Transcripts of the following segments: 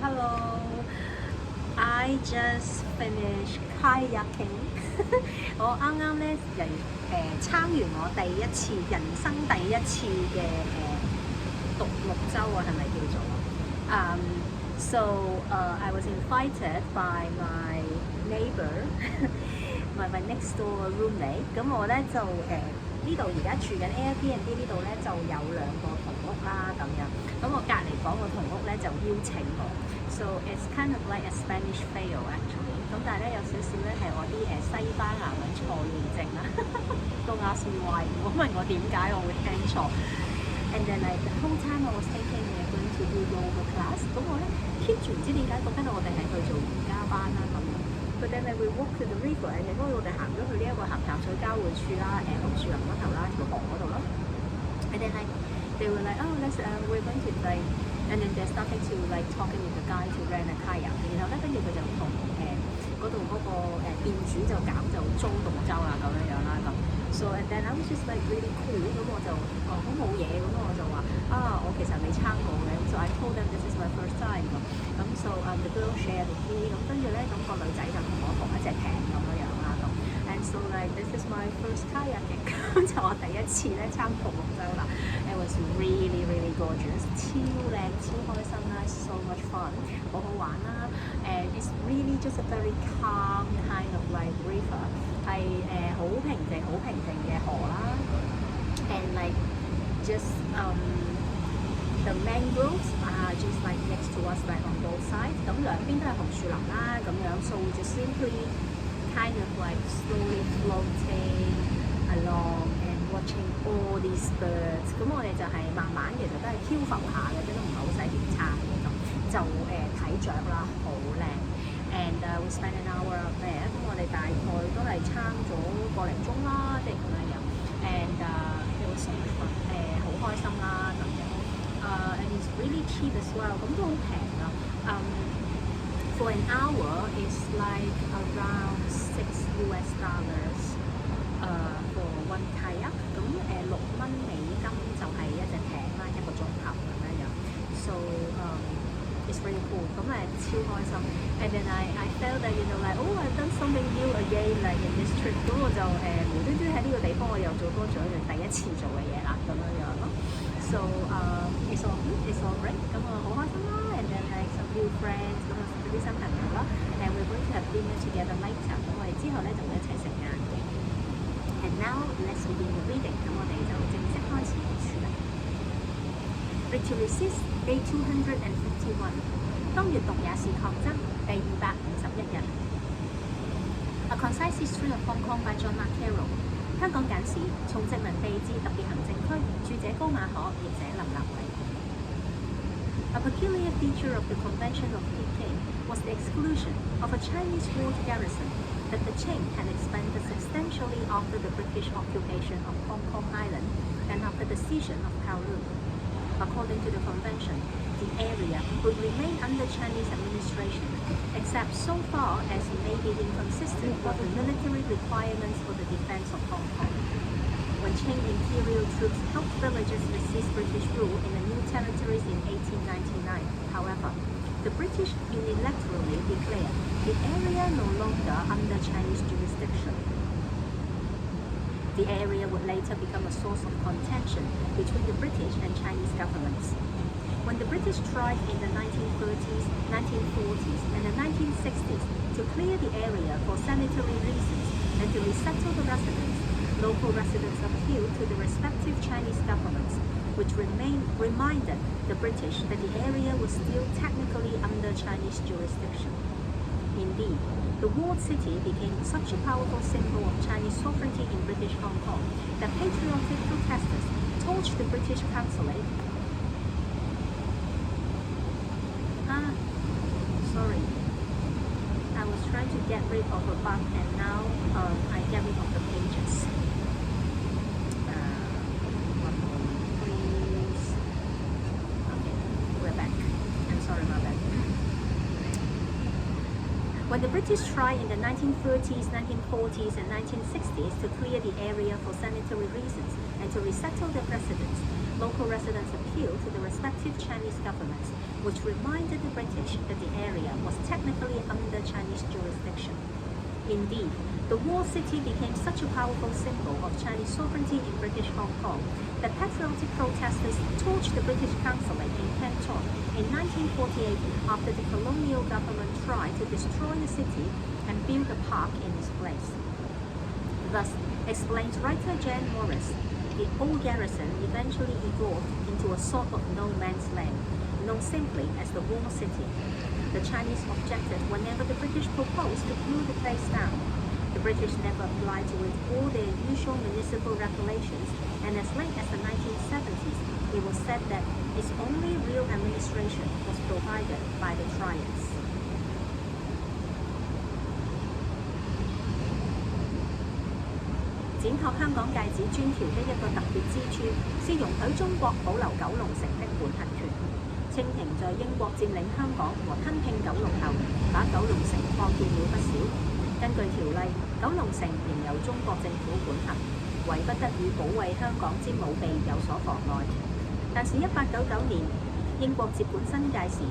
hello. I just finished kayaking 我啱啱咧撐完我人生第一次嘅獨木舟啊，係咪叫做？So I was invited by my neighbor, my next door roommate. 咁我咧就呢度而家住緊 Airbnb 呢度咧就有2個同屋啦咁樣，咁我隔離房個同屋咧就邀請我 ，so it's kind of like a Spanish fail actually。咁但係咧有少少咧係我啲西班牙文錯亂症啦，Don't ask me why，唔好問我點解我會聽錯。And then like the whole time I was thinking we're going to do yoga class，咁我咧 keep 住唔知點解覺得我哋係去做瑜伽班啦咁樣。But then we walk to the river， and 因為我哋行咗去呢一個鹹水交匯處啦，紅樹林嗰頭啦，條河嗰度啦。And then like they were like, oh we're going to like， and then they're starting to like talking with the guy to rent a kayak。然後咧跟住佢就同嗰度嗰個店主就租獨木舟啦咁樣啦咁。So and then I was just like really cool， 咁我就好冇嘢，咁我就話我其實未撐過嘅，咁 so I told them this is my first time 咁 so the girl shared with me， 咁跟住咧咁個女仔就同我同一隻艇咁樣啦咁 ，and so like this is my first kayaking， 咁就我第一次咧撐獨木舟啦 ，it was really really gorgeous， 超靚超開心啦 ，so much fun， 好好玩啦 ，and it's really just a very calm kind of like river。係好平靜嘅河啦 ，and like just the mangroves are just like next to us like on both sides， 咁兩邊都係紅樹林啦咁樣 ，so we just simply kind of like slowly floating along and watching all these birds， 咁我哋就係慢慢其實都係漂浮下嘅，即都唔係好使點撐嘅咁，就睇雀啦，好靚。And we spent an hour up there， 咁我哋大概都係撐咗個零鐘啦，即係咁樣樣。And it was so much fun， 好開心啦咁樣。And it's really cheap as well， 咁都好平啊。For an hour is like around $6 for one kayak， 咁$6就係一隻艇啦，一個鐘頭咁樣樣。So it's really cool， 咁超開心。And then I felt that like I've done something new again like in this trip， 咁我就無端端喺呢個地方我又做多咗一樣第一次做嘅嘢啦，咁樣樣咯。So it's all great， 咁我好開心啦。And then like some new friends， 咁啊啲新朋友啦。And we're going to have dinner together later， 咁我哋之後咧就會一齊食晏嘅。And now let's begin the reading， 咁我哋就正式開始讀書啦。Read to Resist Day 251， 當閱讀也是抗爭第251日。A Concise History of Hong Kong by John Carroll。 香港簡史，從殖民地至特別行政區，著者高馬可，譯者林立偉。A peculiar feature of the Convention of Peking was the exclusion of a Chinese walled garrison that the Qing had expanded substantially after the British occupation of Hong Kong Island and after the seizure of Carroll. According to the convention, the area would remain under Chinese administration, except so far as it may be inconsistent with the military requirements for the defense of Hong Kong. When Qing imperial troops helped villagers resist British rule in the new territories in 1899, however, the British unilaterally declared the area no longer under Chinese jurisdiction. The area would later become a source of contention between the British and Chinese governments. When the British tried in the 1930s, 1940s, and the 1960s to clear the area for sanitary reasons and to resettle the residents, local residents appealed to the respective Chinese governments, which reminded the British that the area was still technically under Chinese jurisdiction. Indeed, the walled city became such a powerful symbol of Chinese sovereignty in British Hong Kong that patriotic protesters torched the British consulate. Sorry. I was trying to get rid of a bug and now I get rid of the pages. One moment, please. Okay, we're back. I'm sorry about that. When the British tried in the 1930s, 1940s, and 1960s to clear the area for sanitary reasons and to resettle their residents, local residents appealed to the respective Chinese governments, which reminded the British that the area was technically under Chinese jurisdiction. Indeed, the walled city became such a powerful symbol of Chinese sovereignty in British Hong Kong that patriotic protesters torched the British consulate in Canton in 1948 after the colonial government tried to destroy the city and build a park in its place. Thus, explains writer Jan Morris, the old garrison eventually evolved into a sort of no man's land, known simply as the walled city. The Chinese objected whenever the British proposed to pull the place down. The British never applied to it all their usual municipal regulations, and as late as the 1970s, it was said that its only real administration was provided by the Triads. 展拓香港界址專條的一個特別之處，是容許中國保留九龍城的管轄權。清廷在英國佔領香港和吞併九龍後，把九龍城擴建了不少。根據條例，九龍城仍由中國政府管轄，唯不得與保衛香港之武備有所妨礙。但是1899年英國接管新界時，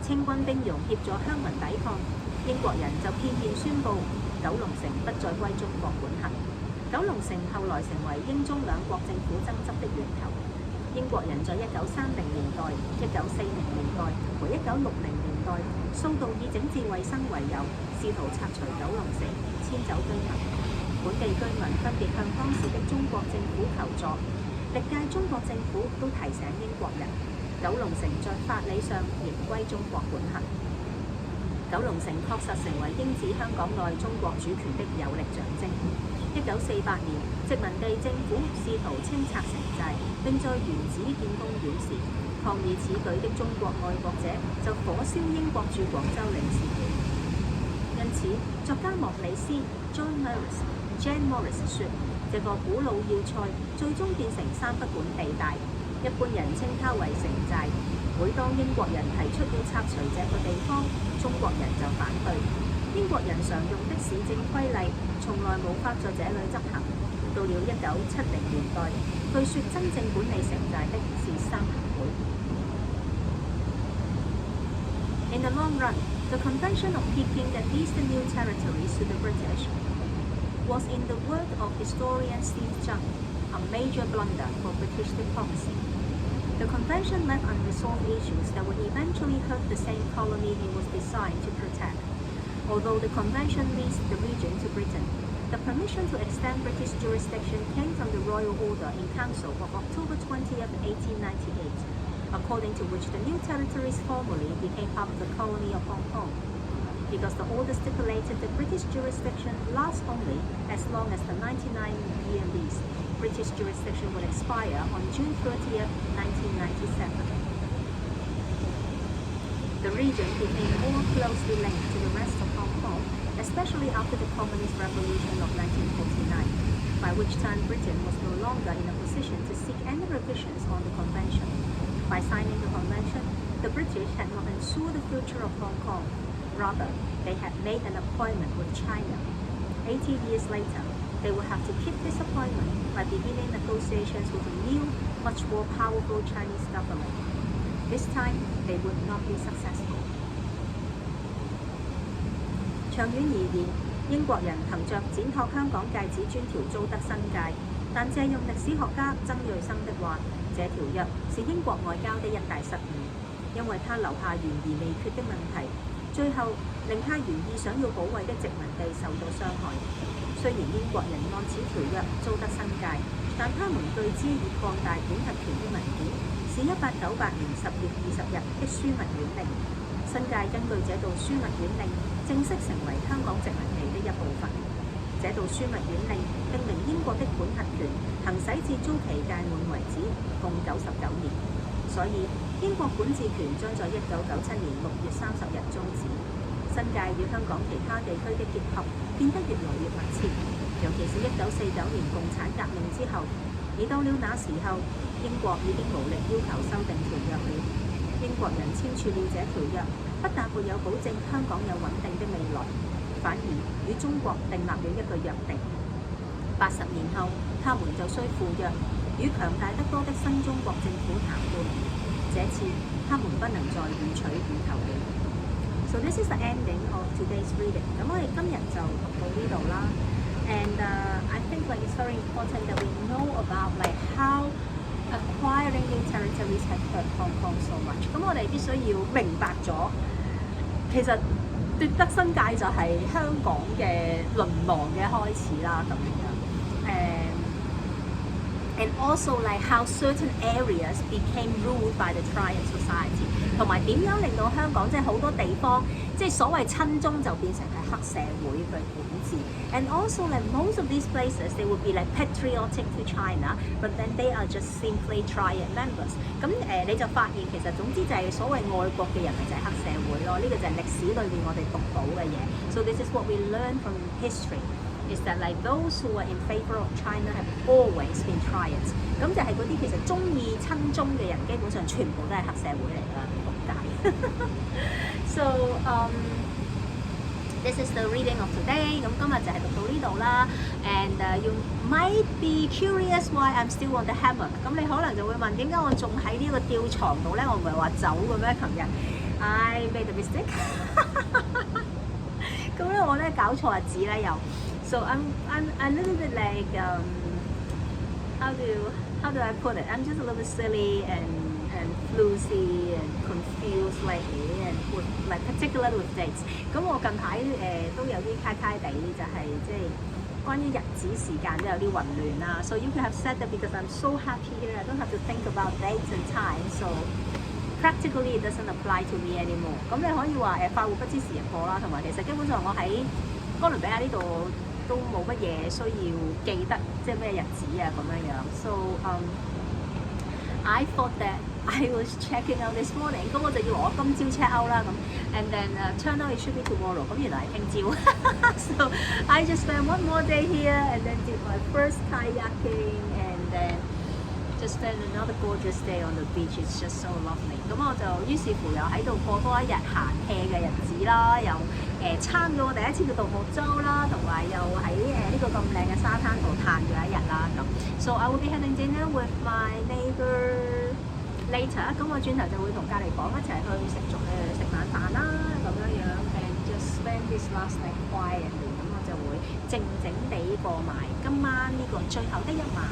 清軍兵戎協助鄉民抵抗，英國人就片面宣布九龍城不再歸中國管轄。九龍城後來成為英中兩國政府爭執的源頭。英國人在1930年代、1940年代和1960年代，數度以整治衛生為由，試圖拆除九龍城，遷走居民。本地居民分別向當時的中國政府求助，歷屆中國政府都提醒英國人，九龍城在法理上仍歸中國管轄。九龍城確實成為英治香港內中國主權的有力象徵。1948年，殖民地政府試圖清拆城寨，並在原址建公園時，抗議此舉的中國愛國者就火燒英國駐廣州領事館。因此，作家莫里斯 Jan Morris 說，這個古老要塞最終變成三不管地帶，一般人稱它為城寨。每當英國人提出要拆除這個地方，中國人就反對。英國人常用的市政規例從來無法在這裏執行。到了1970年代，據說真正管理城寨的是三合會。In the long run, the convention of Peking that leased the new territories to the British was, in the word of historian Steve Chung, a major blunder for British diplomacy. The convention left unresolved issues that would eventually hurt the same colony it was designed to protect. Although the convention leased the region to Britain, the permission to extend British jurisdiction came from the Royal Order in Council of October 20, 1898, according to which the new territories formally became part of the colony of Hong Kong. Because the order stipulated the British jurisdiction lasts only as long as the 99-year lease, British jurisdiction would expire on June 30, 1997. The region became more closely linked to the rest of Hong Kong, especially after the Communist Revolution of 1949, by which time Britain was no longer in a position to seek any revisions on the convention. By signing the convention, the British had not ensured the future of Hong Kong. Rather, they had made an appointment with China. 80 years later, they would have to keep this appointment by beginning negotiations with a new, much more powerful Chinese government. This time, they would not be successful. 長遠而言，英國人憑着展拓香港界址專條租得新界，但借用歷史學家曾瑞生的話，這條約是英國外交的一大失誤，因為它留下懸而未決的問題，最後令他原意想要保衛的殖民地受到傷害。雖然英國人按此條約租得新界，但他們據知已擴大管轄權的文件是1898年10月20日的樞密院令。新界根據這道樞密院令正式成為香港殖民地的一部分。這道樞密院令訂明英國的管轄權行使至租期屆滿為止，共99年。所以英國管治權將在1997年6月30日終止。新界與香港其他地區的結合變得越來越密切，尤其是1949年共產革命之後。而到了那時候，英國已經無力要求修訂條約了。英國人簽署了這條約，不但沒有保證香港有穩定的未來，反而與中國訂立了一個約定。80年後，他們就需赴約，與強大得多的新中國政府談判。這這次他們不能再予取予求了。So this is the ending of today's reading. 咁我哋今日就讀到呢度啦。And I think like it's very important that we know about like how acquiring new territories has hurt Hong Kong so much. 咁我哋必須要明白咗，其實奪得新界就係香港嘅淪亡嘅開始啦，咁樣。And also like how certain areas became ruled by the Triad society， 同埋點樣令到香港即係好多地方即係所謂親中就變成係黑社會嘅管治。And also like most of these places they would be like patriotic to China, but then they are just simply Triad members。咁你就發現其實總之就係所謂愛國嘅人咪就係黑社會咯，呢個就係歷史裏面我哋讀到嘅嘢。So this is what we learn from history。Is that like those who are in favor of China have always been triads？ 咁就係嗰啲其實中意親中嘅人，基本上全部都係黑社會嚟㗎，仆街。So this is the reading of today。咁今日就係讀到呢度啦。And you might be curious why I'm still on the hammock。咁你可能就會問點解我仲喺呢個吊床度咧？我唔係話走嘅咩？琴日 I made a mistake 。咁咧我咧搞錯日子咧又。So I'm a little bit like how do I put it? I'm just a little bit silly and floozy and confused lately and with like particularly with dates。咁我近排都有啲卡地，就係即係關於日子時間都有啲混亂啦。So you could have said that because I'm so happy here, I don't have to think about dates and time. So practically it doesn't apply to me anymore。咁你可以話快活不知時日過啦，同埋其實基本上我喺哥倫比亞呢度。都冇乜嘢需要記得，即係咩日子啊咁樣樣。So I thought that I was checking out this morning， 咁我就以為我今朝 check out 啦咁。And then turn out it should be tomorrow， 咁原來係聽朝。So I just spent one more day here and then did my first kayaking and then just spend another gorgeous day on the beach. It's just so lovely。咁我就於是乎又喺度過多一日閒 hea 嘅日子啦，又參咗我第一次嘅獨木舟啦，同埋又喺呢個咁靚嘅沙灘度嘆咗一日啦咁。So I will be having dinner with my neighbor later。咁我轉頭就會同隔離房一齊去食晚飯啦咁樣樣。And just spend this last night quietly。咁我就會靜靜地過埋今晚呢個最後的一晚。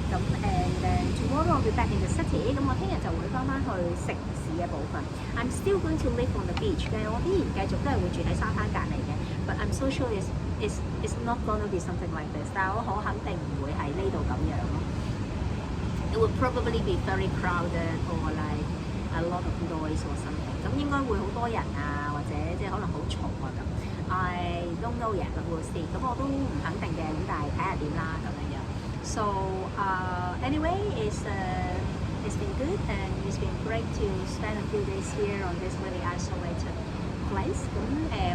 咁 and then tomorrow I'll be back in the city。咁我聽日就會翻去城市嘅部分。I'm still going to live on the beach 嘅，我依然繼續都係會住喺沙灘隔離嘅。But I'm so sure it's not gonna be something like this。但係我好肯定唔會喺呢度咁樣咯。It will probably be very crowded or like a lot of noise or something。咁應該會好多人啊，或者即係可能好嘈啊咁。I don't know yet, but we'll see。咁我都唔肯定嘅，咁但係睇下點啦咁樣樣。So anyway, it's been good and it's been great to spend a few days here on this really isolated place。咁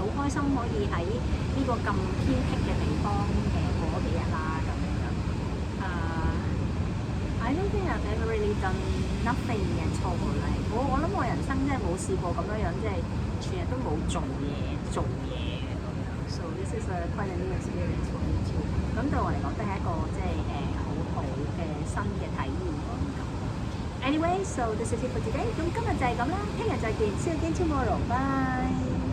好開心可以喺呢個咁偏僻嘅地方過咗幾日啦咁樣。I don't think I've ever really done nothing at all。我諗我人生真係冇試過咁樣樣，即係全日都冇做嘢嘅咁樣。So this is quite a new experience for me too。咁對我嚟講都係一個即係好嘅新嘅體驗咯咁。Anyway, so this is it for today。咁今日就係咁啦，聽日再見，See you again tomorrow，bye。